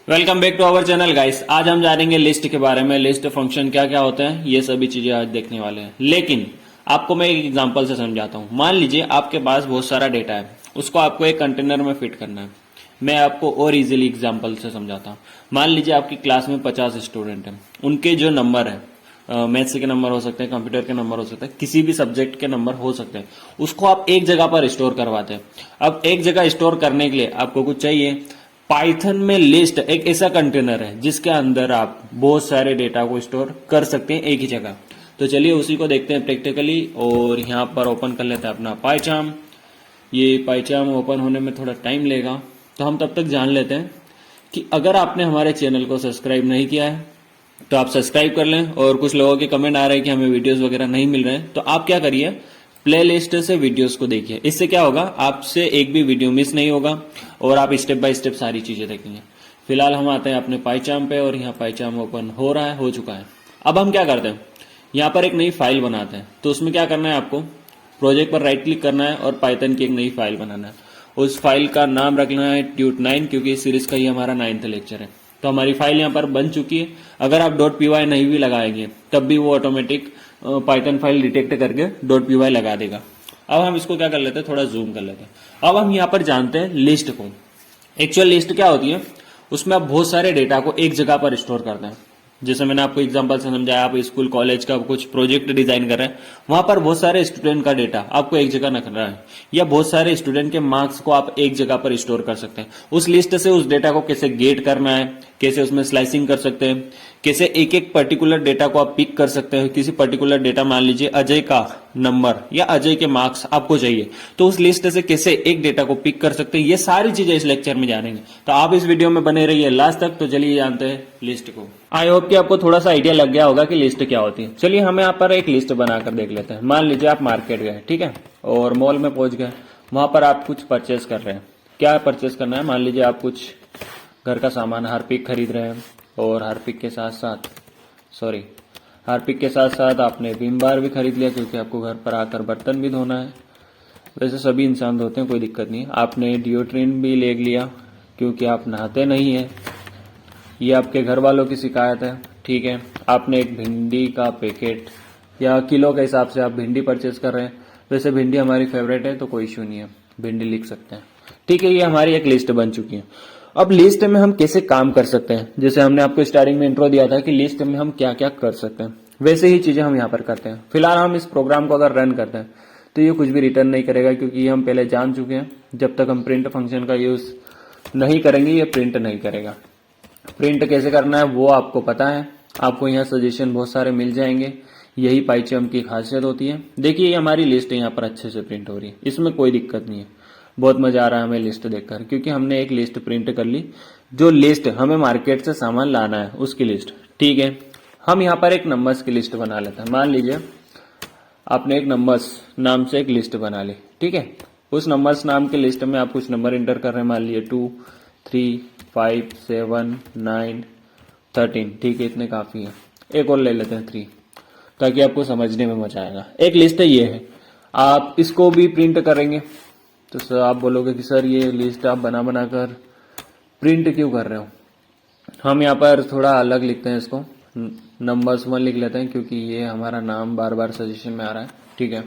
Welcome back to our channel guys. आज हम जानेंगे लिस्ट के बारे में। लिस्ट फंक्शन क्या क्या होते हैं, ये सभी चीजें आज देखने वाले हैं। लेकिन आपको मैं एक एग्जांपल से समझाता हूं। मान लीजिए आपके पास बहुत सारा डेटा है, उसको आपको एक कंटेनर में फिट करना है। मैं आपको और इजीली एग्जांपल से समझाता हूं। मान लीजिए आपकी क्लास में 50 स्टूडेंट हैं, उनके जो नंबर है, मैथ्स के नंबर हो सकते हैं, कंप्यूटर के नंबर हो सकते हैं, किसी भी सब्जेक्ट के नंबर हो सकते हैं, उसको आप एक जगह पर स्टोर करवाते हैं। अब एक जगह स्टोर करने के लिए आपको कुछ चाहिए। पाइथन में लिस्ट एक ऐसा कंटेनर है जिसके अंदर आप बहुत सारे डेटा को स्टोर कर सकते हैं एक ही जगह। तो चलिए उसी को देखते हैं प्रैक्टिकली। और यहाँ पर ओपन कर लेते हैं अपना पाइचार्म। ये पाइचार्म ओपन होने में थोड़ा टाइम लेगा, तो हम तब तक जान लेते हैं कि अगर आपने हमारे चैनल को सब्सक्राइब नहीं किया है तो आप सब्सक्राइब कर लें। और कुछ लोगों के कमेंट आ रहे हैं कि हमें वीडियोस वगैरह नहीं मिल रहे हैं, तो आप क्या करिए, प्ले लिस्ट से वीडियोस को देखिए। इससे क्या होगा, आपसे एक भी वीडियो मिस नहीं होगा और आप स्टेप बाय स्टेप सारी चीजें देखेंगे। फिलहाल हम आते हैं अपने पाइचार्म पे और यहाँ पाइचार्म ओपन हो रहा है, हो चुका है। अब हम क्या करते हैं, यहाँ पर एक नई फाइल बनाते हैं। तो उसमें क्या करना है, आपको प्रोजेक्ट पर राइट क्लिक करना है और पाइथन की एक नई फाइल बनाना है। उस फाइल का नाम रखना है ट्यूट9, क्योंकि इस सीरीज का ये हमारा 9th लेक्चर है। तो हमारी फाइल यहाँ पर बन चुकी है। अगर आप .py नहीं भी लगाएंगे तब भी वो ऑटोमेटिक पाइथन फाइल डिटेक्ट करके .py लगा देगा। अब हम इसको क्या कर लेते हैं, थोड़ा जूम कर लेते हैं। अब हम यहाँ पर जानते हैं लिस्ट को। एक्चुअल लिस्ट क्या होती है, उसमें आप बहुत सारे डेटा को एक जगह पर स्टोर करते हैं। जैसे मैंने आपको एग्जांपल से समझाया, आप स्कूल कॉलेज का कुछ प्रोजेक्ट डिजाइन कर रहे हैं, वहां पर बहुत सारे स्टूडेंट का डेटा आपको एक जगह रखना है, या बहुत सारे स्टूडेंट के मार्क्स को आप एक जगह पर स्टोर कर सकते हैं। उस लिस्ट से उस डेटा को कैसे गेट करना है, कैसे उसमें स्लाइसिंग कर सकते हैं, कैसे एक एक पर्टिकुलर डेटा को आप पिक कर सकते हैं। किसी पर्टिकुलर डेटा, मान लीजिए अजय का नंबर या अजय के मार्क्स आपको चाहिए, तो उस लिस्ट से कैसे एक डेटा को पिक कर सकते हैं, ये सारी चीजें इस लेक्चर में जानेंगे। तो आप इस वीडियो में बने रहिए लास्ट तक। तो चलिए जानते हैं लिस्ट को। आई होप कि आपको थोड़ा सा आइडिया लग गया होगा कि लिस्ट क्या होती है। चलिए हम यहाँ पर एक लिस्ट बनाकर देख लेते हैं। मान लीजिए आप मार्केट गए, ठीक है, और मॉल में पहुंच गए। वहां पर आप कुछ परचेस कर रहे हैं। क्या परचेस करना है, मान लीजिए आप कुछ घर का सामान हार्पिक खरीद रहे हैं, और हार्पिक के साथ साथ आपने विम बार भी खरीद लिया, क्योंकि आपको घर पर आकर बर्तन भी धोना है। वैसे सभी इंसान धोते हैं, कोई दिक्कत नहीं है। आपने डिओड्रेंट भी ले लिया, क्योंकि आप नहाते नहीं है, ये आपके घर वालों की शिकायत है, ठीक है। आपने एक भिंडी का पैकेट या किलो के हिसाब से आप भिंडी परचेस कर रहे हैं। वैसे भिंडी हमारी फेवरेट है, तो कोई इश्यू नहीं है, भिंडी लिख सकते हैं, ठीक है। ये हमारी एक लिस्ट बन चुकी है। अब लिस्ट में हम कैसे काम कर सकते हैं, जैसे हमने आपको स्टार्टिंग में इंट्रो दिया था कि लिस्ट में हम क्या क्या कर सकते हैं, वैसे ही चीजें हम यहाँ पर करते हैं। फिलहाल हम इस प्रोग्राम को अगर रन करते हैं तो ये कुछ भी रिटर्न नहीं करेगा, क्योंकि ये हम पहले जान चुके हैं। जब तक हम प्रिंट फंक्शन का यूज नहीं करेंगे ये प्रिंट नहीं करेगा। प्रिंट कैसे करना है वो आपको पता है, आपको यहाँ सजेशन बहुत सारे मिल जाएंगे। यही पाइचार्म की खासियत होती है। देखिए ये हमारी लिस्ट यहाँ पर अच्छे से प्रिंट हो रही है, इसमें कोई दिक्कत नहीं है। बहुत मजा आ रहा है हमें लिस्ट देखकर, क्योंकि हमने एक लिस्ट प्रिंट कर ली। जो लिस्ट हमें मार्केट से सामान लाना है उसकी लिस्ट, ठीक है। हम यहाँ पर एक नंबर्स की लिस्ट बना लेते हैं। मान लीजिए आपने एक नंबर्स नाम से एक लिस्ट बना ली, ठीक है। उस नंबर्स नाम के लिस्ट में आप कुछ नंबर इंटर कर रहे हैं, मान लीजिए 2, 3, 5, 7, 9, 13, ठीक है, इतने काफी है। एक और ले लेते हैं 3, ताकि आपको समझने में मजा आएगा। एक लिस्ट है, ये है। आप इसको भी प्रिंट करेंगे तो सर आप बोलोगे कि सर ये लिस्ट आप बना बनाकर प्रिंट क्यों कर रहे हो। हम यहाँ पर थोड़ा अलग लिखते हैं, इसको नंबर्स 1 लिख लेते हैं, क्योंकि ये हमारा नाम बार बार सजेशन में आ रहा है, ठीक है।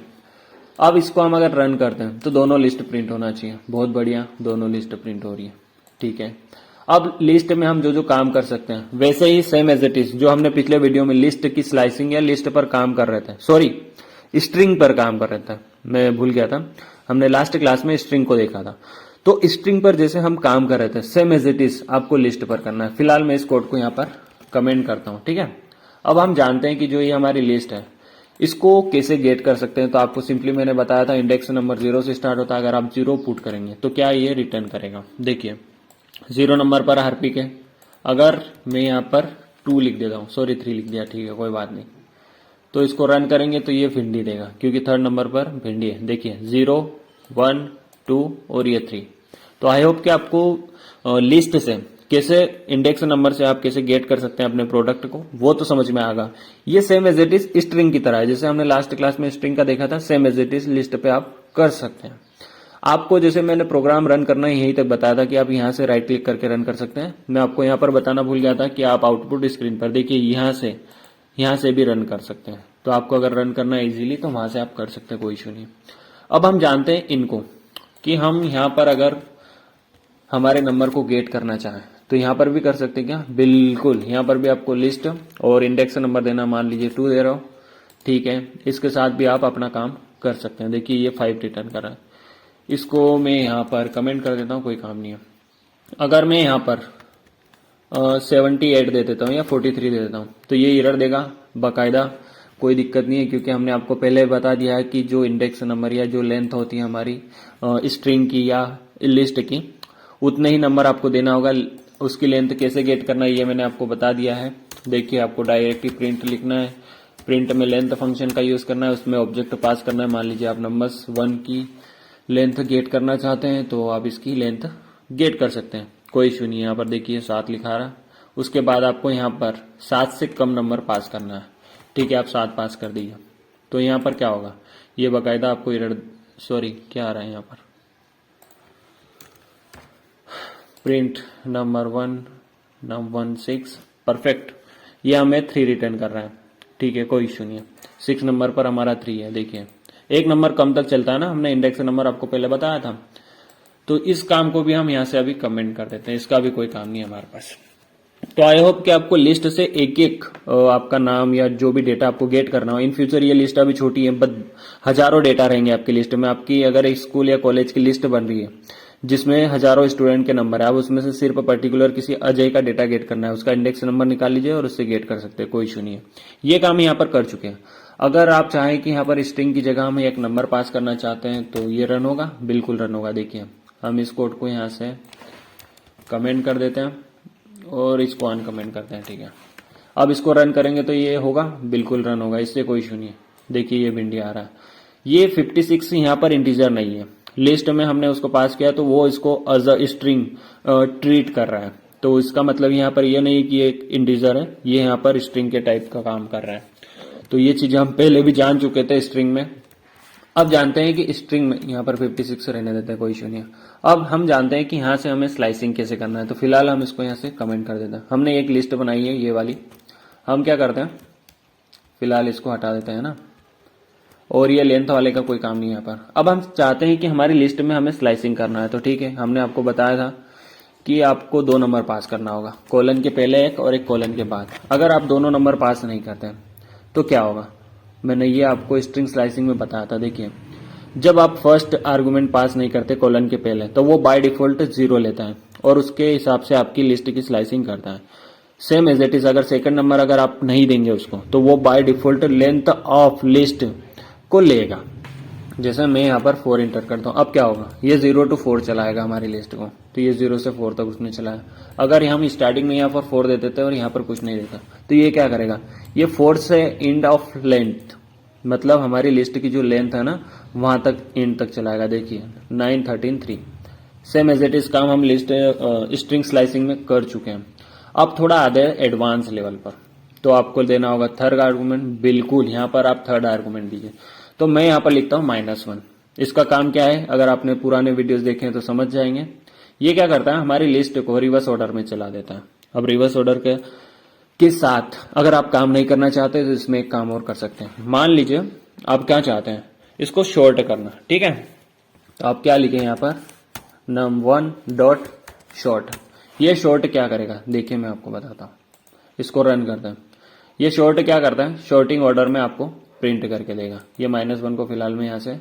अब इसको हम अगर रन करते हैं तो दोनों लिस्ट प्रिंट होना चाहिए। बहुत बढ़िया, दोनों लिस्ट प्रिंट हो रही है, ठीक है। अब लिस्ट में हम जो जो काम कर सकते हैं वैसे ही सेम एज इट इज, जो हमने पिछले वीडियो में लिस्ट की स्लाइसिंग या लिस्ट पर काम कर रहे थे, सॉरी स्ट्रिंग पर काम कर रहे थे, मैं भूल गया था। हमने लास्ट क्लास में स्ट्रिंग को देखा था। तो स्ट्रिंग पर जैसे हम काम कर रहे थे सेम एज इट इज आपको लिस्ट पर करना है। फिलहाल मैं इस कोड को यहाँ पर कमेंट करता हूँ, ठीक है। अब हम जानते हैं कि जो ये हमारी लिस्ट है इसको कैसे गेट कर सकते हैं। तो आपको सिंपली मैंने बताया था इंडेक्स नंबर 0 से स्टार्ट होता है। अगर आप 0 पुट करेंगे तो क्या ये रिटर्न करेगा। देखिए 0 नंबर पर हार्पिक है। अगर मैं यहाँ पर 2 लिख देता हूँ, सॉरी 3 लिख दिया, ठीक है कोई बात नहीं, तो इसको रन करेंगे तो ये भिंडी देगा, क्योंकि 3rd नंबर पर भिंडी है। देखिए 0, 1, 2 और ये 3। तो आई होप कि आपको लिस्ट से कैसे इंडेक्स नंबर से आप कैसे गेट कर सकते हैं अपने प्रोडक्ट को, वो तो समझ में आएगा। ये same as it is string की तरह है, जैसे हमने लास्ट क्लास में स्ट्रिंग का देखा था, same as it is list पे आप कर सकते हैं। आपको जैसे मैंने प्रोग्राम रन करना है यहीं तक बताया था कि आप यहाँ से राइट क्लिक करके रन कर सकते हैं। मैं आपको यहाँ पर बताना भूल गया था कि आप आउटपुट स्क्रीन पर देखिए यहाँ से भी रन कर सकते हैं। तो आपको अगर रन करना है इजीली तो वहां से आप कर सकते हैं, कोई इशू नहीं। अब हम जानते हैं इनको कि हम यहाँ पर अगर हमारे नंबर को गेट करना चाहें तो यहाँ पर भी कर सकते हैं क्या? बिल्कुल, यहाँ पर भी आपको लिस्ट और इंडेक्स नंबर देना, मान लीजिए 2 दे रहा हूँ, ठीक है। इसके साथ भी आप अपना काम कर सकते हैं। देखिए ये 5 रिटर्न कर रहा है। इसको मैं यहाँ पर कमेंट कर देता हूँ, कोई काम नहीं है। अगर मैं यहाँ पर 78 दे देता हूँ या 43 दे देता हूँ तो ये एरर देगा बाकायदा, कोई दिक्कत नहीं है, क्योंकि हमने आपको पहले बता दिया है कि जो इंडेक्स नंबर या जो लेंथ होती है हमारी स्ट्रिंग की या लिस्ट की, उतने ही नंबर आपको देना होगा। उसकी लेंथ कैसे गेट करना है ये मैंने आपको बता दिया है। देखिए आपको डायरेक्ट ही प्रिंट लिखना है, प्रिंट में लेंथ फंक्शन का यूज करना है, उसमें ऑब्जेक्ट पास करना है। मान लीजिए आप नंबर्स 1 की लेंथ गेट करना चाहते हैं तो आप इसकी लेंथ गेट कर सकते हैं, कोई इशू नहीं है। यहाँ पर देखिए 7 लिखा रहा, उसके बाद आपको यहाँ पर 7 से कम नंबर पास करना है, ठीक है। आप 7 पास कर दीजिए तो यहाँ पर क्या होगा, ये बाकायदा आपको एरर, सॉरी क्या आ रहा है यहाँ पर, प्रिंट नंबर 1 परफेक्ट, ये हमें 3 रिटर्न कर रहा है, ठीक है, कोई इशू नहीं है। 6 नंबर पर हमारा 3 है। देखिए एक नंबर कम तक चलता है ना, हमने इंडेक्स नंबर आपको पहले बताया था। तो इस काम को भी हम यहाँ से अभी कमेंट कर देते हैं, इसका भी कोई काम नहीं है हमारे पास। तो आई होप कि आपको लिस्ट से एक एक आपका नाम या जो भी डेटा आपको गेट करना हो। इन फ्यूचर ये लिस्ट अभी छोटी है, बट हजारों डेटा रहेंगे आपकी लिस्ट में। आपकी अगर एक स्कूल या कॉलेज की लिस्ट बन रही है जिसमें हजारों स्टूडेंट के नंबर है, आप उसमें से सिर्फ पर्टिकुलर किसी अजय का डेटा गेट करना है, उसका इंडेक्स नंबर निकाल लीजिए और उससे गेट कर सकते हैं, कोई इशू नहीं है। ये काम यहाँ पर कर चुके हैं। अगर आप चाहें कि यहाँ पर स्ट्रिंग की जगह हम एक नंबर पास करना चाहते हैं तो ये रन होगा, बिल्कुल रन होगा। देखिए हम इस कोड को यहाँ से कमेंट कर देते हैं और इसको अनकमेंट करते हैं, ठीक है। अब इसको रन करेंगे तो ये होगा, बिल्कुल रन होगा, इससे कोई इशू नहीं है। देखिए ये भिंडी आ रहा है। ये 56 यहाँ पर इंटीजर नहीं है, लिस्ट में हमने उसको पास किया तो वो इसको एज अ स्ट्रिंग ट्रीट कर रहा है। तो इसका मतलब यहाँ पर ये नहीं कि एक इंटीजर है, ये यहाँ पर स्ट्रिंग के टाइप का काम कर रहा है। तो ये चीजें हम पहले भी जान चुके थे स्ट्रिंग में। अब जानते हैं कि स्ट्रिंग में यहाँ पर 56 रहने देते हैं, कोई इशू नहीं है। अब हम जानते हैं कि यहाँ से हमें स्लाइसिंग कैसे करना है। तो फिलहाल हम इसको यहाँ से कमेंट कर देते हैं। हमने एक लिस्ट बनाई है ये वाली, हम क्या करते हैं फिलहाल इसको हटा देते हैं ना, और ये लेंथ वाले का कोई काम नहीं है यहाँ पर। अब हम चाहते हैं कि हमारी लिस्ट में हमें स्लाइसिंग करना है, तो ठीक है, हमने आपको बताया था कि आपको 2 नंबर पास करना होगा, कॉलन के पहले एक और एक कॉलन के बाद। अगर आप दोनों नंबर पास नहीं करते तो क्या होगा, मैंने ये आपको स्ट्रिंग स्लाइसिंग में बताया था। देखिए जब आप फर्स्ट आर्गुमेंट पास नहीं करते कॉलन के पहले तो वो बाय डिफॉल्ट 0 लेता है और उसके हिसाब से आपकी लिस्ट की स्लाइसिंग करता है। सेम एज इट इज, अगर सेकंड नंबर अगर आप नहीं देंगे उसको तो वो by default length of list को लेगा। जैसे मैं यहाँ पर 4 इंटर करता हूँ, अब क्या होगा, ये 0 to 4 चलाएगा हमारी लिस्ट को। तो ये 0 से 4 तक उसने चलाया। अगर हम स्टार्टिंग में यहाँ पर 4 दे देते और यहाँ पर कुछ नहीं देता तो ये क्या करेगा, ये 4 से एंड ऑफ लेंथ, मतलब हमारी लिस्ट की जो लेंथ है ना वहां तक एंड तक चलाएगा। देखिए 9 13 3 सेम एज इट इज काम हम लिस्ट स्ट्रिंग स्लाइसिंग में कर चुके हैं। अब थोड़ा आधे एडवांस लेवल पर, तो आपको देना होगा थर्ड आर्गुमेंट। बिल्कुल यहाँ पर आप थर्ड आर्गुमेंट दीजिए। तो मैं यहाँ पर लिखता हूँ -1। इसका काम क्या है, अगर आपने पुराने वीडियोस देखे हैं तो समझ जाएंगे। ये क्या करता है, हमारी लिस्ट को रिवर्स ऑर्डर में चला देता है। अब रिवर्स ऑर्डर के साथ अगर आप काम नहीं करना चाहते तो इसमें एक काम और कर सकते हैं। मान लीजिए आप क्या चाहते हैं, इसको शॉर्ट करना, ठीक है। तो आप क्या लिखें यहाँ पर, num1 डॉट शॉर्ट। ये शॉर्ट क्या करेगा, देखिए मैं आपको बताता हूँ। इसको रन करते हैं। ये शॉर्ट क्या करता है, शॉर्टिंग ऑर्डर में आपको प्रिंट करके देगा। ये -1 को फिलहाल में यहाँ से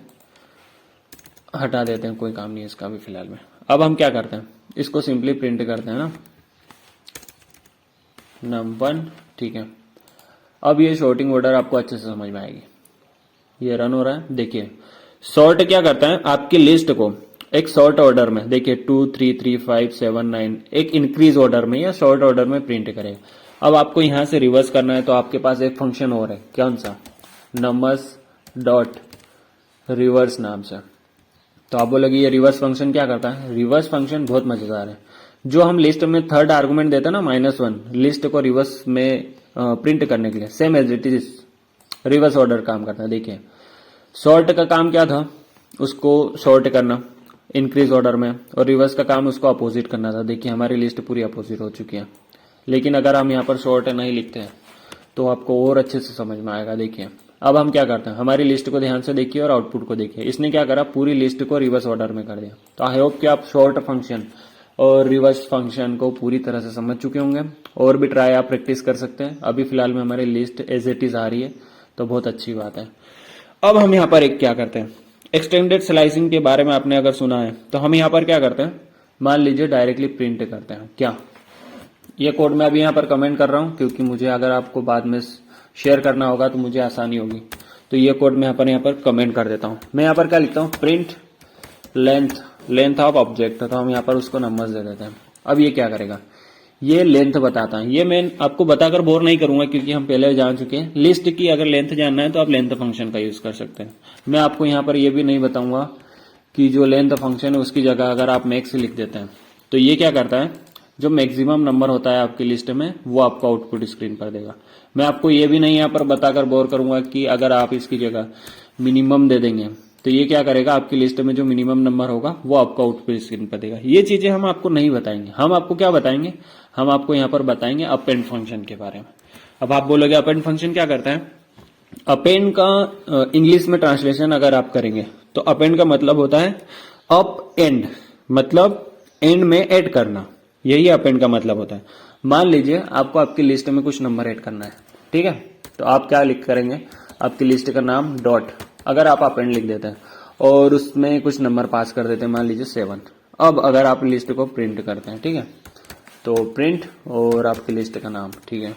हटा देते हैं, कोई काम नहीं है इसका भी फिलहाल में। अब हम क्या करते हैं, इसको सिंपली प्रिंट करते हैं ना, num1, ठीक है। अब ये शॉर्टिंग ऑर्डर आपको अच्छे से समझ में आएगी। ये रन हो रहा है। देखिए सॉर्ट क्या करता है, आपकी लिस्ट को एक शॉर्ट ऑर्डर में, देखिए 2 3 3 5 7 9 एक इंक्रीज ऑर्डर में या शॉर्ट ऑर्डर में प्रिंट करेगा। अब आपको यहां से रिवर्स करना है तो आपके पास एक फंक्शन और है, कौन सा, numbers डॉट रिवर्स नाम से। तो आप बोलोगे ये रिवर्स फंक्शन क्या करता है, रिवर्स फंक्शन बहुत मजेदार है। जो हम लिस्ट में थर्ड आर्गुमेंट देते हैं ना -1, लिस्ट को रिवर्स में प्रिंट करने के लिए, same as it is reverse order काम करता है। देखिए सॉर्ट का काम क्या था, उसको सॉर्ट करना, इंक्रीज ऑर्डर में, और रिवर्स का काम उसको अपोजिट करना था। देखिए हमारी लिस्ट पूरी अपोजिट हो चुकी है। लेकिन अगर हम यहाँ पर शॉर्ट नहीं लिखते हैं तो आपको और अच्छे से समझ में आएगा। देखिए अब हम क्या करते हैं, हमारी लिस्ट को ध्यान से देखिए और आउटपुट को देखिए। इसने क्या करा, पूरी लिस्ट को रिवर्स ऑर्डर में कर दिया। तो आई होप कि आप शॉर्ट फंक्शन और रिवर्स फंक्शन को पूरी तरह से समझ चुके होंगे। और भी ट्राई आप प्रैक्टिस कर सकते हैं। अभी फिलहाल में हमारी लिस्ट एज इट इज आ रही है, तो बहुत अच्छी बात है। अब हम यहाँ पर एक क्या करते हैं, एक्सटेंडेड स्लाइसिंग के बारे में आपने अगर सुना है तो हम यहाँ पर क्या करते हैं, मान लीजिए डायरेक्टली प्रिंट करते हैं। क्या ये कोड मैं अभी यहाँ पर कमेंट कर रहा हूँ, क्योंकि मुझे अगर आपको बाद में शेयर करना होगा तो मुझे आसानी होगी। तो ये कोड मैं यहाँ पर कमेंट कर देता हूँ। मैं यहाँ पर क्या लिखता हूँ, प्रिंट लेंथ ऑफ ऑब्जेक्ट। तो हम यहाँ पर उसको नंबर्स दे देते हैं। अब ये क्या करेगा, ये लेंथ बताता है। ये मैं आपको बताकर बोर नहीं करूंगा, क्योंकि हम पहले जान चुके हैं। लिस्ट की अगर लेंथ जानना है तो आप लेंथ फंक्शन का यूज कर सकते हैं। मैं आपको यहाँ पर ये भी नहीं बताऊंगा कि जो लेंथ फंक्शन है उसकी जगह अगर आप मैक्स लिख देते हैं तो ये क्या करता है, जो मैक्सिमम नंबर होता है आपकी लिस्ट में वो आपको आउटपुट स्क्रीन पर देगा। मैं आपको ये भी नहीं यहाँ पर बताकर बोर करूंगा कि अगर आप इसकी जगह मिनिमम दे देंगे तो ये क्या करेगा, आपकी लिस्ट में जो मिनिमम नंबर होगा वो आपको आउटपुट स्क्रीन पर देगा। ये चीजें हम आपको नहीं बताएंगे। हम आपको क्या बताएंगे, हम आपको यहाँ पर बताएंगे अपेंड फंक्शन के बारे में। अब आप बोलोगे अपेंड फंक्शन क्या करता है। अपेंड का इंग्लिश में ट्रांसलेशन अगर आप करेंगे तो अपेंड का मतलब होता है अप एंड, मतलब एंड में ऐड करना, यही अपेंड का मतलब होता है। मान लीजिए आपको आपकी लिस्ट में कुछ नंबर ऐड करना है, ठीक है, तो आप क्या लिख करेंगे, आपकी लिस्ट का नाम डॉट, अगर आप अपेंड लिख देते हैं और उसमें कुछ नंबर पास कर देते हैं, मान लीजिए 7। अब अगर आप लिस्ट को प्रिंट करते हैं, ठीक है, तो प्रिंट और आपकी लिस्ट का नाम, ठीक है।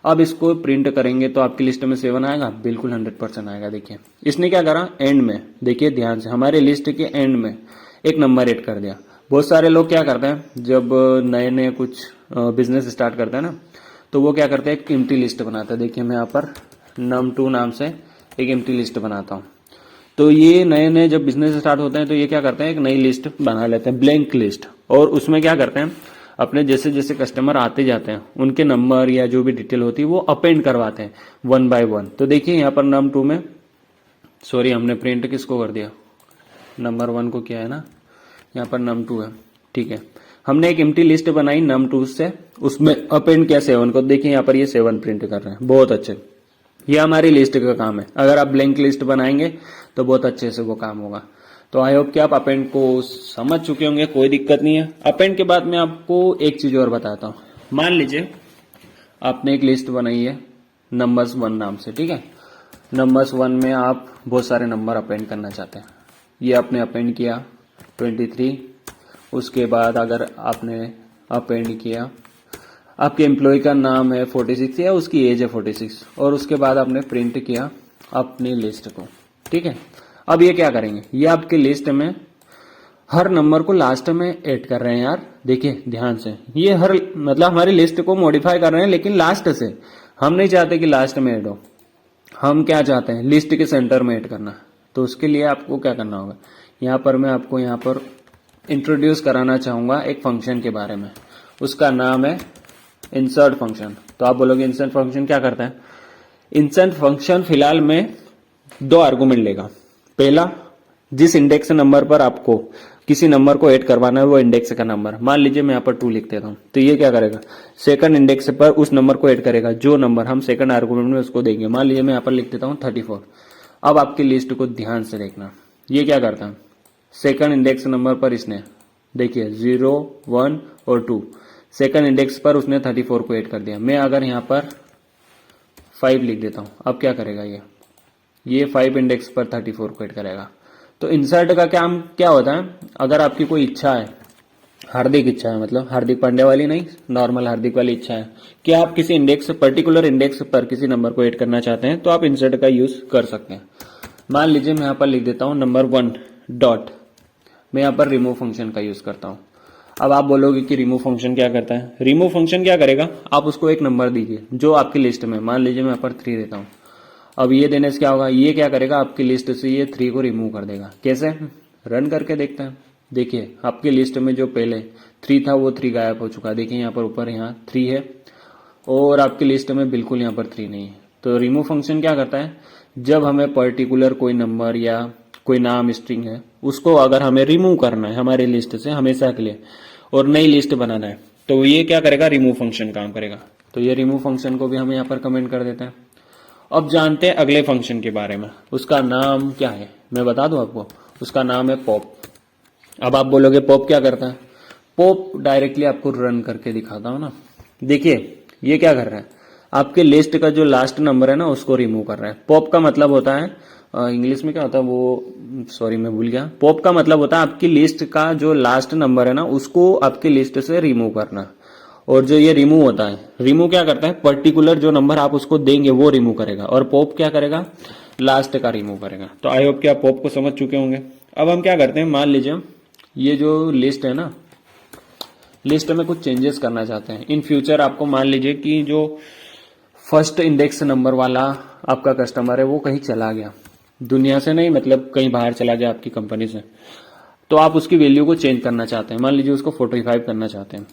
अब इसको प्रिंट करेंगे तो आपकी लिस्ट में 7 आएगा, बिल्कुल 100% आएगा। देखिए इसने क्या करा, एंड में, देखिए ध्यान से, हमारे लिस्ट के एंड में एक नंबर ऐड कर दिया। बहुत सारे लोग क्या करते हैं, जब नए नए कुछ बिजनेस स्टार्ट करते हैं ना, तो वो क्या करते हैं, एक एम्प्टी लिस्ट बनाते हैं। देखिए मैं यहाँ पर num2 नाम से एक एम्प्टी लिस्ट बनाता हूँ। तो ये नए नए जब बिजनेस स्टार्ट होते हैं तो ये क्या करते हैं, एक नई लिस्ट बना लेते हैं, ब्लैंक लिस्ट, और उसमें क्या करते हैं, अपने जैसे जैसे कस्टमर आते जाते हैं उनके नंबर या जो भी डिटेल होती है वो अपेंड करवाते हैं 1 by 1। तो देखिए यहाँ पर num2 में, सॉरी हमने प्रिंट किसको कर दिया, नंबर 1 को किया है ना, यहाँ पर num2 है, ठीक है। हमने एक एम्प्टी लिस्ट बनाई num2 से, उसमें अपेंड किया 7 को। देखिए यहाँ पर ये 7 प्रिंट कर रहे हैं, बहुत अच्छे। ये हमारी लिस्ट का काम है। अगर आप ब्लैंक लिस्ट बनाएंगे तो बहुत अच्छे से वो काम होगा। तो आई होप कि आप अपेंड को समझ चुके होंगे, कोई दिक्कत नहीं है। अपेंड के बाद मैं आपको एक चीज और बताता हूँ। मान लीजिए आपने एक लिस्ट बनाई है नंबर्स 1 नाम से, ठीक है। नंबर्स 1 में आप बहुत सारे नंबर अपेंड करना चाहते हैं। ये आपने अपेंड किया 23। उसके बाद अगर आपने अपेंड किया, आपके एम्प्लॉय का नाम है 46 या उसकी एज है 46, और उसके बाद आपने प्रिंट किया अपनी लिस्ट को, ठीक है। अब ये क्या करेंगे, ये आपकी लिस्ट में हर नंबर को लास्ट में ऐड कर रहे हैं यार। देखिए ध्यान से, ये हर मतलब हमारी लिस्ट को मॉडिफाई कर रहे हैं, लेकिन लास्ट से। हम नहीं चाहते कि लास्ट में ऐड हो, हम क्या चाहते हैं, लिस्ट के सेंटर में ऐड करना। तो उसके लिए आपको क्या करना होगा, यहाँ पर मैं आपको यहाँ पर इंट्रोड्यूस कराना चाहूंगा एक फंक्शन के बारे में। उसका नाम है इंसर्ट फंक्शन। तो आप बोलोगे इंसर्ट फंक्शन क्या करता है। इंसर्ट फंक्शन फिलहाल में 2 आर्गुमेंट लेगा। पहला, जिस इंडेक्स नंबर पर आपको किसी नंबर को ऐड करवाना है वो इंडेक्स का नंबर, मान लीजिए मैं यहाँ पर 2 लिख देता हूँ, तो ये क्या करेगा, सेकंड इंडेक्स पर उस नंबर को ऐड करेगा जो नंबर हम सेकंड आर्गुमेंट में उसको देंगे। मान लीजिए मैं यहाँ पर लिख देता हूँ 34। अब आपकी लिस्ट को ध्यान से देखना, ये क्या करता है, सेकंड इंडेक्स नंबर पर इसने देखिए 0, 1 और 2, सेकंड इंडेक्स पर उसने 34 को ऐड कर दिया। मैं अगर यहाँ पर 5 लिख देता हूँ, अब क्या करेगा, ये 5 इंडेक्स पर 34 को ऐड करेगा। तो इंसर्ट का काम क्या होता है, अगर आपकी कोई इच्छा है, हार्दिक इच्छा है, मतलब हार्दिक पांड्या वाली नहीं, नॉर्मल हार्दिक वाली इच्छा है कि आप किसी इंडेक्स, पर्टिकुलर इंडेक्स पर किसी नंबर को ऐड करना चाहते हैं, तो आप इंसर्ट का यूज कर सकते हैं। मान लीजिए मैं यहाँ पर लिख देता हूँ नंबर 1 डॉट, मैं यहाँ पर रिमूव फंक्शन का यूज करता हूँ। अब आप बोलोगे कि रिमूव फंक्शन क्या करता है। रिमूव फंक्शन क्या करेगा, आप उसको एक नंबर दीजिए जो आपकी लिस्ट में, मान लीजिए मैं यहाँ पर 3 देता हूँ। अब ये देने से क्या होगा, ये क्या करेगा, आपकी लिस्ट से ये 3 को रिमूव कर देगा। कैसे, रन करके देखते हैं। देखिए आपकी लिस्ट में जो पहले 3 था वो 3 गायब हो चुका है। देखिए यहाँ पर ऊपर यहाँ 3 है और आपकी लिस्ट में बिल्कुल यहाँ पर 3 नहीं है। तो रिमूव फंक्शन क्या करता है, जब हमें पर्टिकुलर कोई नंबर या कोई नाम स्ट्रिंग है, उसको अगर हमें रिमूव करना है हमारी लिस्ट से हमेशा के लिए और नई लिस्ट बनाना है, तो ये क्या करेगा, रिमूव फंक्शन काम करेगा। तो ये रिमूव फंक्शन को भी हम यहाँ पर कमेंट कर देते हैं। अब जानते हैं अगले फंक्शन के बारे में, उसका नाम क्या है, मैं बता दूं आपको, उसका नाम है पॉप। अब आप बोलोगे पॉप क्या करता है, पॉप डायरेक्टली आपको रन करके दिखाता हूं ना। देखिए ये क्या कर रहा है, आपके लिस्ट का जो लास्ट नंबर है ना उसको रिमूव कर रहा है। पॉप का मतलब होता है, इंग्लिश में क्या होता है वो, सॉरी मैं भूल गया। पॉप का मतलब होता है आपकी लिस्ट का जो लास्ट नंबर है ना उसको आपकी लिस्ट से रिमूव करना। और जो ये रिमूव होता है, रिमूव क्या करता है, पर्टिकुलर जो नंबर आप उसको देंगे वो रिमूव करेगा, और पॉप क्या करेगा, लास्ट का रिमूव करेगा। तो आई होप कि आप पॉप को समझ चुके होंगे। अब हम क्या करते हैं, मान लीजिए ये जो लिस्ट है ना, लिस्ट में कुछ चेंजेस करना चाहते हैं इन फ्यूचर। आपको मान लीजिए कि जो फर्स्ट इंडेक्स नंबर वाला आपका कस्टमर है वो कहीं चला गया, दुनिया से नहीं, मतलब कहीं बाहर चला गया आपकी कंपनी से, तो आप उसकी वैल्यू को चेंज करना चाहते हैं, मान लीजिए उसको 45 करना चाहते हैं,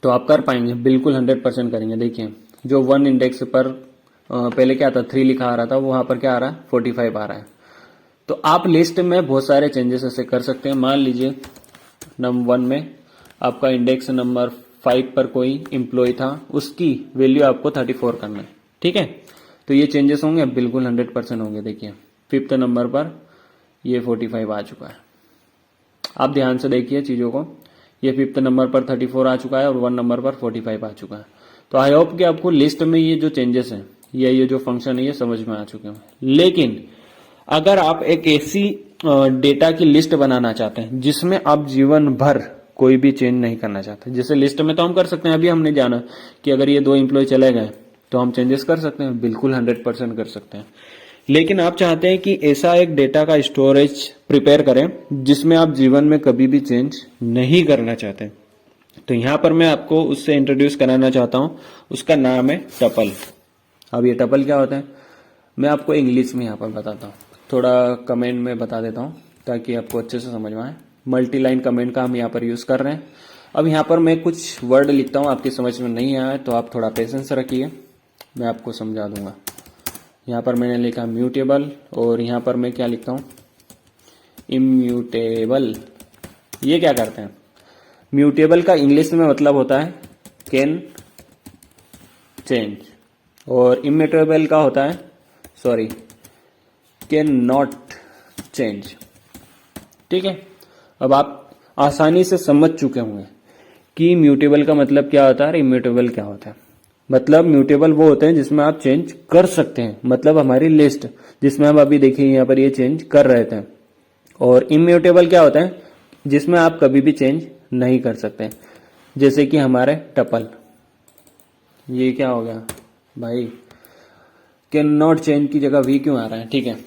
तो आप कर पाएंगे, बिल्कुल 100% करेंगे। देखिए जो 1 इंडेक्स पर पहले क्या था 3 लिखा आ रहा था, वो वहां पर क्या आ रहा है 45 आ रहा है। तो आप लिस्ट में बहुत सारे चेंजेस ऐसे कर सकते हैं। मान लीजिए नंबर 1 में आपका इंडेक्स नंबर 5 पर कोई एम्प्लॉय था, उसकी वैल्यू आपको 34 करना है, ठीक है। तो ये चेंजेस होंगे, बिल्कुल 100% होंगे। देखिए 5th नंबर पर ये 45 आ चुका है, आप ध्यान से देखिए चीजों को, ये 5th नंबर पर 34 आ चुका है और 1 नंबर पर 45 आ चुका है। तो आई होप कि आपको लिस्ट में ये जो चेंजेस हैं, ये जो फंक्शन है ये समझ में आ चुके हैं। लेकिन अगर आप एक ऐसी डेटा की लिस्ट बनाना चाहते हैं जिसमें आप जीवन भर कोई भी चेंज नहीं करना चाहते, जैसे लिस्ट में तो हम कर सकते हैं, अभी हमने जाना कि अगर ये 2 एम्प्लॉय चले गए तो हम चेंजेस कर सकते हैं, बिल्कुल 100% कर सकते हैं। लेकिन आप चाहते हैं कि ऐसा एक डेटा का स्टोरेज प्रिपेयर करें जिसमें आप जीवन में कभी भी चेंज नहीं करना चाहते, तो यहां पर मैं आपको उससे इंट्रोड्यूस कराना चाहता हूं, उसका नाम है टपल। अब ये टपल क्या होता है मैं आपको इंग्लिश में यहां पर बताता हूं, थोड़ा कमेंट में बता देता हूं ताकि आपको अच्छे से समझ में आए। मल्टी लाइन कमेंट का हम यहाँ पर यूज कर रहे हैं। अब यहाँ पर मैं कुछ वर्ड लिखता हूँ, आपकी समझ में नहीं आया तो आप थोड़ा पेशेंस रखिए, मैं आपको समझा दूंगा। यहाँ पर मैंने लिखा म्यूटेबल, और यहाँ पर मैं क्या लिखता हूँ, इम्यूटेबल। ये क्या करते हैं, म्यूटेबल का इंग्लिश में मतलब होता है कैन चेंज, और इम्यूटेबल का होता है कैन नॉट चेंज, ठीक है। अब आप आसानी से समझ चुके होंगे कि म्यूटेबल का मतलब क्या होता है और इम्यूटेबल क्या होता है। मतलब म्यूटेबल वो होते हैं जिसमें आप चेंज कर सकते हैं, मतलब हमारी लिस्ट जिसमें हम अभी देखिए यहाँ पर ये चेंज कर रहे थे। और इम्यूटेबल क्या होता है, जिसमें आप कभी भी चेंज नहीं कर सकते, जैसे कि हमारे टपल। ये क्या हो गया भाई, कैन नॉट चेंज की जगह वी क्यों आ रहा है, ठीक है,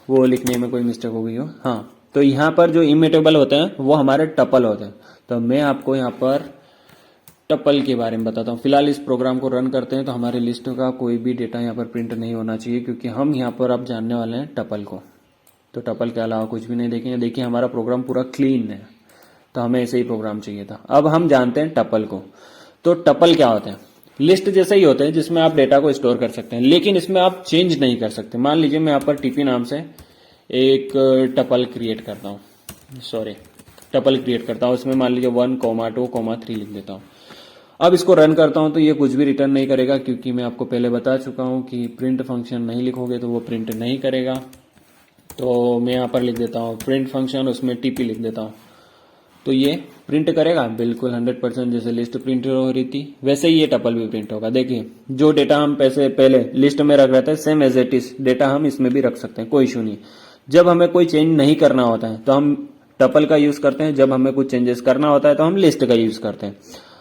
वो लिखने में कोई मिस्टेक हो गई हो। हाँ, तो यहाँ पर जो इम्यूटेबल होते हैं वो हमारे टपल होते हैं। तो मैं आपको यहाँ पर टपल के बारे में बताता हूँ। फिलहाल इस प्रोग्राम को रन करते हैं तो हमारी लिस्ट का कोई भी डेटा यहाँ पर प्रिंट नहीं होना चाहिए, क्योंकि हम यहाँ पर अब जानने वाले हैं टपल को। तो टपल के अलावा कुछ भी नहीं देखेंगे। देखिए हमारा प्रोग्राम पूरा क्लीन है, तो हमें ऐसे ही प्रोग्राम चाहिए था। अब हम जानते हैं टपल को। तो टपल क्या होते हैं, लिस्ट जैसे ही होते हैं जिसमें आप डेटा को स्टोर कर सकते हैं, लेकिन इसमें आप चेंज नहीं कर सकते। मान लीजिए मैं यहाँ पर टीपी नाम से एक टपल क्रिएट करता हूँ, टपल क्रिएट करता हूँ, इसमें मान लीजिए 1, 2, 3 लिख देता हूँ। अब इसको रन करता हूँ तो ये कुछ भी रिटर्न नहीं करेगा, क्योंकि मैं आपको पहले बता चुका हूँ कि प्रिंट फंक्शन नहीं लिखोगे तो वो प्रिंट नहीं करेगा। तो मैं यहाँ पर लिख देता हूँ प्रिंट फंक्शन, उसमें टीपी लिख देता हूँ, तो ये प्रिंट करेगा बिल्कुल 100%। जैसे लिस्ट प्रिंट हो रही थी वैसे ही ये टपल भी प्रिंट होगा। देखिए जो डेटा हम पहले लिस्ट में रख रहे थे same as it is data हम इसमें भी रख सकते हैं, कोई इशू नहीं। जब हमें कोई चेंज नहीं करना होता है तो हम टपल का यूज करते हैं, जब हमें कुछ चेंजेस करना होता है तो हम लिस्ट का यूज करते हैं।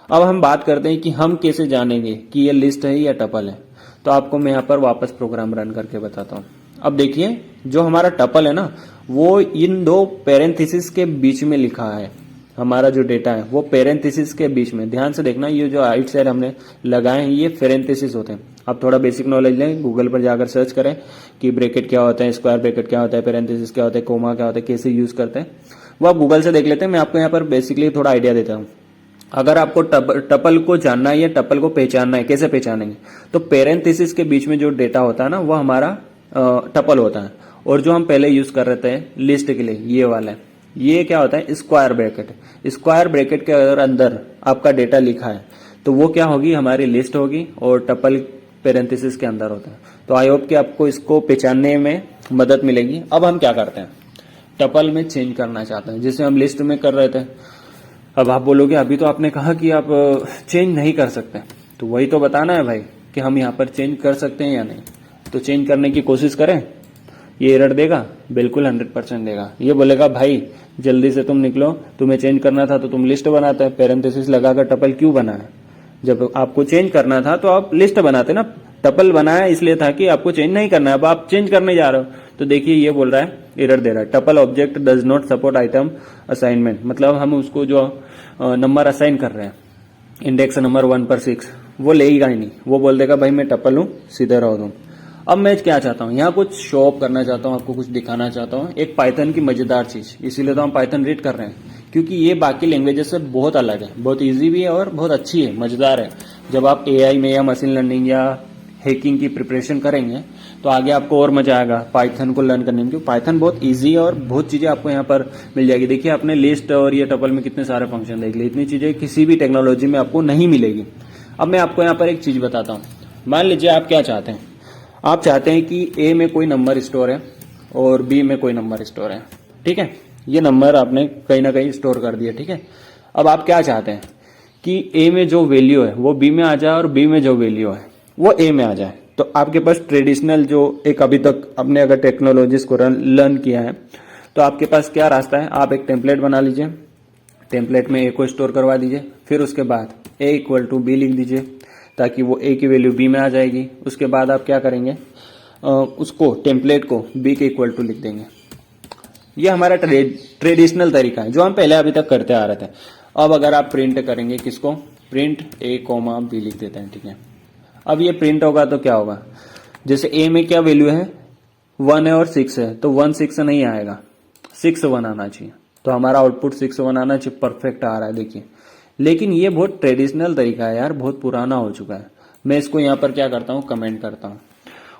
अब हम बात करते हैं कि हम कैसे जानेंगे कि ये लिस्ट है या टपल है। तो आपको मैं यहाँ पर वापस प्रोग्राम रन करके बताता हूँ। अब देखिए जो हमारा टपल है ना वो इन 2 पैरेंथेसिस के बीच में लिखा है, हमारा जो डेटा है वो पैरेंथेसिस के बीच में। ध्यान से देखना, ये जो राइट साइड हमने लगाए हैं ये पैरेंथेसिस होते हैं। आप थोड़ा बेसिक नॉलेज लें, गूगल पर जाकर सर्च करें कि ब्रैकेट क्या होता है, स्क्वायर ब्रैकेट क्या होता है, पैरेंथेसिस क्या होता है, कोमा क्या होता है, कैसे यूज करते हैं, वो आप गूगल से देख लेते हैं। मैं आपको यहाँ पर बेसिकली थोड़ा आइडिया देता हूँ। अगर आपको टपल को जानना है या टपल को पहचानना है, कैसे पहचानेंगे, तो पैरेंथेसिस के बीच में जो डेटा होता है ना वो हमारा टपल होता है, और जो हम पहले यूज कर रहे थे लिस्ट के लिए ये वाला है, ये क्या होता है स्क्वायर ब्रैकेट। स्क्वायर ब्रैकेट के अगर अंदर आपका डेटा लिखा है तो वो क्या होगी हमारी लिस्ट होगी और टपल पेरेंथेसिस के अंदर होता है। तो आई होप कि आपको इसको पहचानने में मदद मिलेगी। अब हम क्या करते हैं टपल में चेंज करना चाहते हैं, जैसे हम लिस्ट में कर रहे थे। अब आप बोलोगे अभी तो आपने कहा कि आप चेंज नहीं कर सकते, तो वही तो बताना है भाई कि हम यहाँ पर चेंज कर सकते हैं या नहीं। तो चेंज करने की कोशिश करें, ये एरर देगा, बिल्कुल 100% देगा। ये बोलेगा भाई जल्दी से तुम निकलो, तुम्हें चेंज करना था तो तुम लिस्ट बनाते हैं, पेरेंथेसिस लगाकर टपल क्यों बनाया। जब आपको चेंज करना था तो आप लिस्ट बनाते ना, टपल बनाया इसलिए था कि आपको चेंज नहीं करना है, अब आप चेंज करने जा रहे हो। तो देखिए ये बोल रहा है एरर दे रहा है, tuple object does not support item assignment. मतलब हम उसको जो नंबर असाइन कर रहे हैं इंडेक्स नंबर 1 पर 6 वो लेगा ही नहीं, वो बोल देगा भाई मैं टपल हूँ सीधे रहो तुम। अब मैं क्या चाहता हूँ यहाँ कुछ शो ऑफ करना चाहता हूँ, आपको कुछ दिखाना चाहता हूँ, एक पाइथन की मजेदार चीज। इसीलिए तो हम पाइथन रीड कर रहे हैं क्योंकि ये बाकी लैंग्वेजेस से बहुत अलग है, बहुत इजी भी है और बहुत अच्छी है, मजेदार है। जब आप एआई में या मशीन लर्निंग या हैकिंग की प्रिपरेशन करेंगे तो आगे आपको और मजा आएगा पाइथन को लर्न करने में, क्योंकि पाइथन बहुत इजी है और बहुत चीजें आपको यहाँ पर मिल जाएगी। देखिए आपने लिस्ट और ये टपल में कितने सारे फंक्शन देख लिए, इतनी चीजें किसी भी टेक्नोलॉजी में आपको नहीं मिलेगी। अब मैं आपको यहाँ पर एक चीज बताता हूँ। मान लीजिए आप क्या चाहते हैं, आप चाहते हैं कि ए में कोई नंबर स्टोर है और बी में कोई नंबर स्टोर है, ठीक है। ये नंबर आपने कहीं ना कहीं स्टोर कर दिया, ठीक है। अब आप क्या चाहते हैं कि ए में जो वैल्यू है वो बी में आ जाए और बी में जो वैल्यू है वो ए में आ जाए। तो आपके पास ट्रेडिशनल जो एक अभी तक आपने अगर टेक्नोलॉजीज को लर्न किया है तो आपके पास क्या रास्ता है, आप एक टेम्पलेट बना लीजिए, टेम्पलेट में ए को स्टोर करवा दीजिए, फिर उसके बाद ए इक्वल टू बी लिख दीजिए ताकि वो ए की वैल्यू बी में आ जाएगी। उसके बाद आप क्या करेंगे, उसको टेम्पलेट को बी के इक्वल टू लिख देंगे। ये हमारा ट्रेडिशनल तरीका है जो हम पहले अभी तक करते आ रहे थे। अब अगर आप प्रिंट करेंगे किसको, प्रिंट ए कॉमा बी लिख देते हैं, ठीक है। अब ये प्रिंट होगा तो क्या होगा, जैसे ए में क्या वैल्यू है 1 है और 6 है, तो 1 6 नहीं आएगा, 6 1 आना चाहिए। तो हमारा आउटपुट 6 1 आना चाहिए, परफेक्ट आ रहा है देखिए। लेकिन ये बहुत ट्रेडिशनल तरीका है यार, बहुत पुराना हो चुका है। मैं इसको यहाँ पर क्या करता हूँ, कमेंट करता हूँ।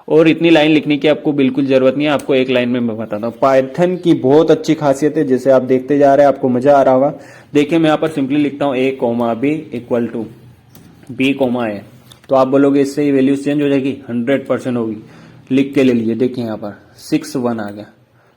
और इतनी लाइन लिखने की आपको बिल्कुल जरूरत नहीं है, आपको एक लाइन में मैं बताता हूँ। पाइथन की बहुत अच्छी खासियत है, जैसे आप देखते जा रहे हैं आपको मजा आ रहा होगा। देखिए मैं यहाँ पर सिंपली लिखता हूँ A comma B equal to B comma A. तो आप बोलोगे इससे ही वैल्यूज चेंज हो जाएगी, 100% होगी। लिख के ले लीजिए, देखिए यहाँ पर 6 1 आ गया।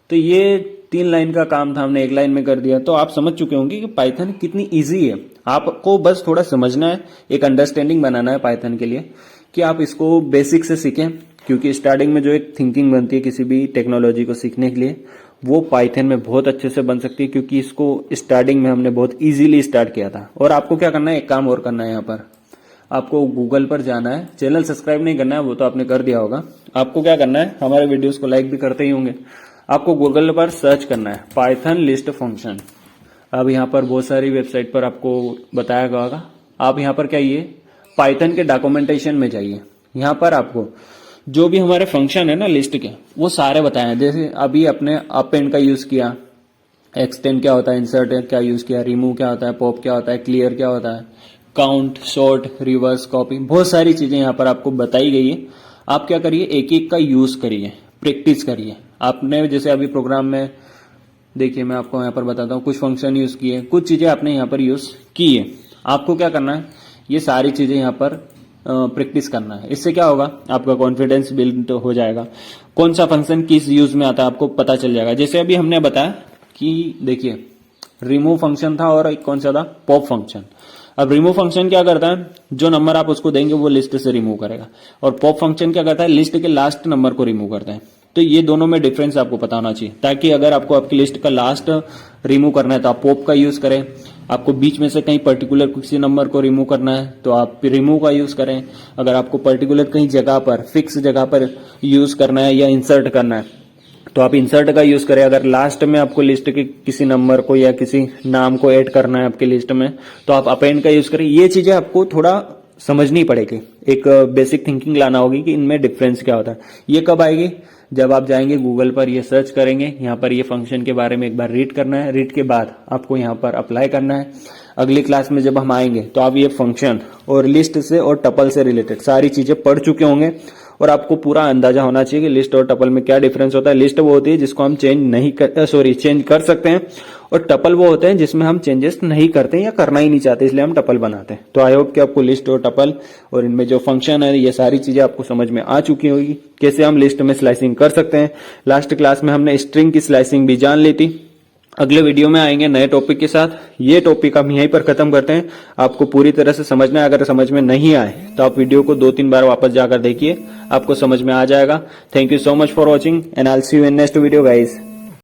तो ये 3 लाइन का काम था, हमने 1 लाइन में कर दिया। तो आप समझ चुके होंगे कि पाइथन कितनी इजी है। आपको बस थोड़ा समझना है, एक अंडरस्टैंडिंग बनाना है पाइथन के लिए कि आप इसको बेसिक से सीखें, क्योंकि स्टार्टिंग में जो एक थिंकिंग बनती है किसी भी टेक्नोलॉजी को सीखने के लिए वो पाइथन में बहुत अच्छे से बन सकती है, क्योंकि इसको स्टार्टिंग में हमने बहुत इजीली स्टार्ट किया था। और आपको क्या करना है, एक काम और करना है, यहाँ पर आपको गूगल पर जाना है, चैनल सब्सक्राइब नहीं करना है, वो तो आपने कर दिया होगा। आपको क्या करना है, हमारे वीडियोस को लाइक भी करते ही होंगे, आपको गूगल पर सर्च करना है पाइथन लिस्ट फंक्शन। अब यहाँ पर बहुत सारी वेबसाइट पर आपको बताया गया होगा। आप यहाँ पर क्या, ये पाइथन के डॉक्यूमेंटेशन में जाइए। यहाँ पर आपको जो भी हमारे फंक्शन है ना लिस्ट के, वो सारे बताए हैं। जैसे अभी अपने अप एंड का यूज किया, एक्सटेंड क्या होता है, इंसर्ट क्या यूज किया, रिमूव क्या होता है, पॉप क्या होता है, क्लियर क्या होता है, काउंट, शॉर्ट, रिवर्स, कॉपी, बहुत सारी चीजें यहाँ पर आपको बताई गई है। आप क्या करिए, एक एक का यूज करिए, प्रैक्टिस करिए। आपने जैसे अभी प्रोग्राम में देखिए, मैं आपको यहाँ पर बताता हूँ, कुछ फंक्शन यूज किए, कुछ चीजें आपने यहाँ पर यूज की है। आपको क्या करना है, ये सारी चीजें यहाँ पर प्रैक्टिस करना है। इससे क्या होगा, आपका कॉन्फिडेंस बिल्ड हो जाएगा। कौन सा फंक्शन किस यूज में आता है आपको पता चल जाएगा। जैसे अभी हमने बताया कि देखिए रिमूव फंक्शन था और एक कौन सा था, पॉप फंक्शन। अब रिमूव फंक्शन क्या करता है, जो नंबर आप उसको देंगे वो लिस्ट से रिमूव करेगा, और पॉप फंक्शन क्या करता है, लिस्ट के लास्ट नंबर को रिमूव करता है। तो ये दोनों में डिफरेंस आपको पता होना चाहिए, ताकि अगर आपको आपकी लिस्ट का लास्ट रिमूव करना है तो आप पॉप का यूज करें, आपको बीच में से कहीं पर्टिकुलर किसी नंबर को रिमूव करना है तो आप रिमूव का यूज करें। अगर आपको पर्टिकुलर कहीं जगह पर, फिक्स जगह पर यूज करना है या इंसर्ट करना है तो आप इंसर्ट का यूज करें। अगर लास्ट में आपको लिस्ट के किसी नंबर को या किसी नाम को ऐड करना है आपके लिस्ट में तो आप अपेंड का यूज करें। ये चीजें आपको थोड़ा समझनी पड़ेगी, एक बेसिक थिंकिंग लाना होगी कि इनमें डिफरेंस क्या होता है। ये कब आएगी, जब आप जाएंगे गूगल पर, ये सर्च करेंगे, यहाँ पर ये फंक्शन के बारे में एक बार रीड करना है, रीड के बाद आपको यहाँ पर अप्लाई करना है। अगली क्लास में जब हम आएंगे तो आप ये फंक्शन और लिस्ट से और टपल से रिलेटेड सारी चीजें पढ़ चुके होंगे और आपको पूरा अंदाजा होना चाहिए कि लिस्ट और टपल में क्या डिफरेंस होता है। लिस्ट वो होती है जिसको हम चेंज कर सकते हैं, और टपल वो होते हैं जिसमें हम चेंजेस नहीं करते हैं या करना ही नहीं चाहते, इसलिए हम टपल बनाते हैं। तो आई होप कि आपको लिस्ट और टपल और इनमें जो फंक्शन है ये सारी चीजें आपको समझ में आ चुकी होगी, कैसे हम लिस्ट में स्लाइसिंग कर सकते हैं। लास्ट क्लास में हमने स्ट्रिंग की स्लाइसिंग भी जान ली थी। अगले वीडियो में आएंगे नए टॉपिक के साथ। ये टॉपिक हम यहीं पर खत्म करते हैं। आपको पूरी तरह से समझना है, अगर समझ में नहीं आए तो आप वीडियो को 2-3 बार वापस जाकर देखिए, आपको समझ में आ जाएगा। Thank you so much for watching and I will see you in next video guys.